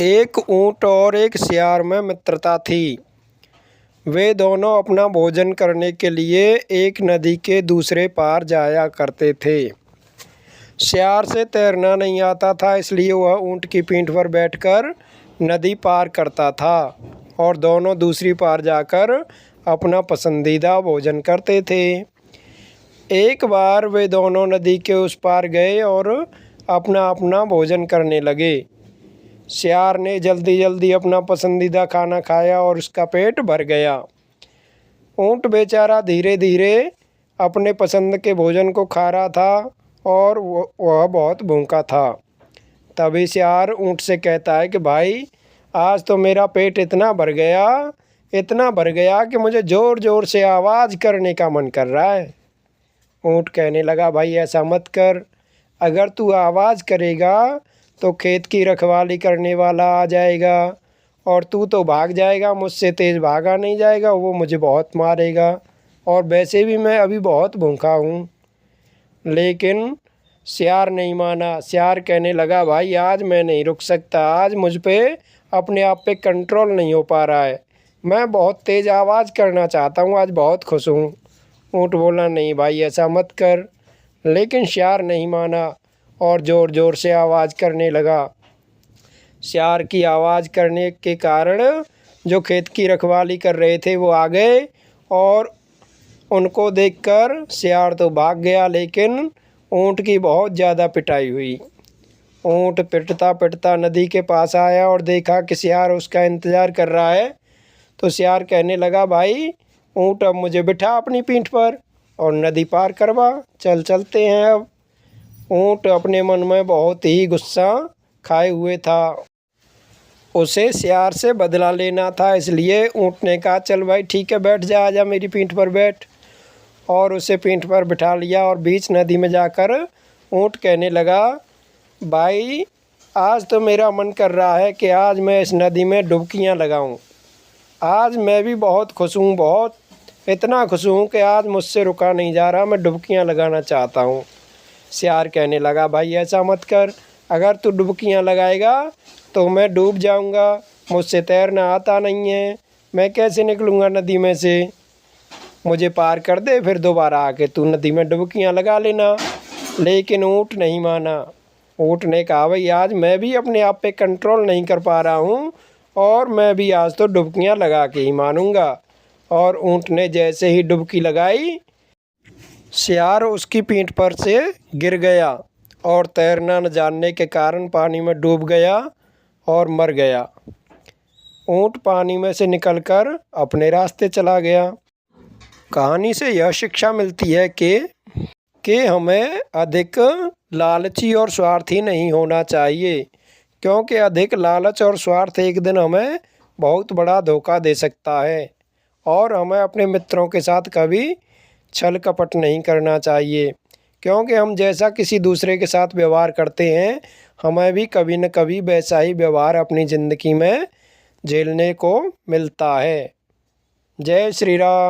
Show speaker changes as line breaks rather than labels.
एक ऊँट और एक सियार में मित्रता थी। वे दोनों अपना भोजन करने के लिए एक नदी के दूसरे पार जाया करते थे। सियार से तैरना नहीं आता था, इसलिए वह ऊँट की पीठ पर बैठकर नदी पार करता था और दोनों दूसरी पार जाकर अपना पसंदीदा भोजन करते थे। एक बार वे दोनों नदी के उस पार गए और अपना अपना भोजन करने लगे। सियार ने जल्दी जल्दी अपना पसंदीदा खाना खाया और उसका पेट भर गया। ऊँट बेचारा धीरे धीरे अपने पसंद के भोजन को खा रहा था और वह बहुत भूखा था। तभी सियार ऊँट से कहता है कि भाई, आज तो मेरा पेट इतना भर गया कि मुझे ज़ोर ज़ोर से आवाज़ करने का मन कर रहा है। ऊँट कहने लगा, भाई ऐसा मत कर, अगर तू आवाज़ करेगा तो खेत की रखवाली करने वाला आ जाएगा और तू तो भाग जाएगा, मुझसे तेज़ भागा नहीं जाएगा, वो मुझे बहुत मारेगा और वैसे भी मैं अभी बहुत भूखा हूँ। लेकिन सियार नहीं माना। सियार कहने लगा, भाई आज मैं नहीं रुक सकता, आज मुझ पे अपने आप पे कंट्रोल नहीं हो पा रहा है, मैं बहुत तेज़ आवाज़ करना चाहता हूँ, आज बहुत खुश हूँ। ऊँट बोला, नहीं भाई ऐसा मत कर। लेकिन सियार नहीं माना और ज़ोर ज़ोर से आवाज़ करने लगा। सियार की आवाज़ करने के कारण जो खेत की रखवाली कर रहे थे वो आ गए और उनको देखकर सियार तो भाग गया, लेकिन ऊँट की बहुत ज़्यादा पिटाई हुई। ऊँट पिटता पिटता नदी के पास आया और देखा कि सियार उसका इंतज़ार कर रहा है। तो सियार कहने लगा, भाई ऊँट अब मुझे बिठा अपनी पीठ पर और नदी पार करवा, चलते हैं अब। ऊँट अपने मन में बहुत ही गुस्सा खाए हुए था, उसे सियार से बदला लेना था, इसलिए ऊँट ने कहा, चल भाई ठीक है, बैठ जा, आजा मेरी पीठ पर बैठ। और उसे पीठ पर बिठा लिया और बीच नदी में जाकर ऊँट कहने लगा, भाई आज तो मेरा मन कर रहा है कि आज मैं इस नदी में डुबकियाँ लगाऊं। आज मैं भी बहुत खुश हूँ, बहुत इतना खुश हूँ कि आज मुझसे रुका नहीं जा रहा, मैं डुबकियाँ लगाना चाहता हूँ। सियार कहने लगा, भाई ऐसा मत कर, अगर तू डुबकियाँ लगाएगा तो मैं डूब जाऊँगा, मुझसे तैरना आता नहीं है, मैं कैसे निकलूँगा नदी में से, मुझे पार कर दे, फिर दोबारा आके तू नदी में डुबकियाँ लगा लेना। लेकिन ऊँट नहीं माना। ऊँट ने कहा, भाई आज मैं भी अपने आप पे कंट्रोल नहीं कर पा रहा हूँ और मैं भी आज तो डुबकियाँ लगा के ही मानूँगा। और ऊँट ने जैसे ही डुबकी लगाई, सियार उसकी पीठ पर से गिर गया और तैरना न जानने के कारण पानी में डूब गया और मर गया। ऊँट पानी में से निकलकर अपने रास्ते चला गया। कहानी से यह शिक्षा मिलती है कि हमें अधिक लालची और स्वार्थी नहीं होना चाहिए, क्योंकि अधिक लालच और स्वार्थ एक दिन हमें बहुत बड़ा धोखा दे सकता है। और हमें अपने मित्रों के साथ कभी छल कपट नहीं करना चाहिए, क्योंकि हम जैसा किसी दूसरे के साथ व्यवहार करते हैं, हमें भी कभी न कभी वैसा ही व्यवहार अपनी ज़िंदगी में झेलने को मिलता है। जय श्री राम।